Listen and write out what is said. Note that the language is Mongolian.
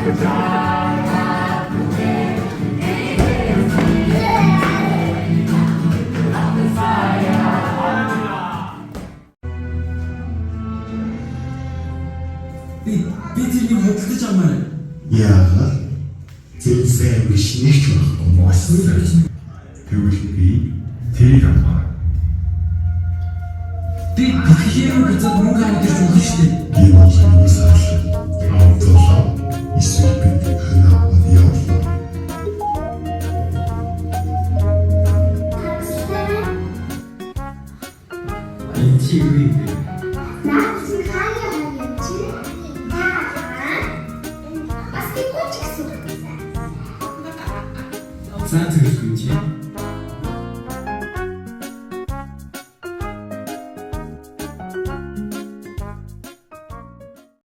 Би тэрийг хөдөлж амаар. Яагаад тэр сайн биш нэг ч болохгүй мас. Тэгвэл би тэрийг авах. Би тэгэхээр буцаад мөнгө аваад ирж болно шүү дээ. Гинөөс хаалт. Аутолоо эсвэл бид ханаад явлаа. Интиви. Сайн зэрэг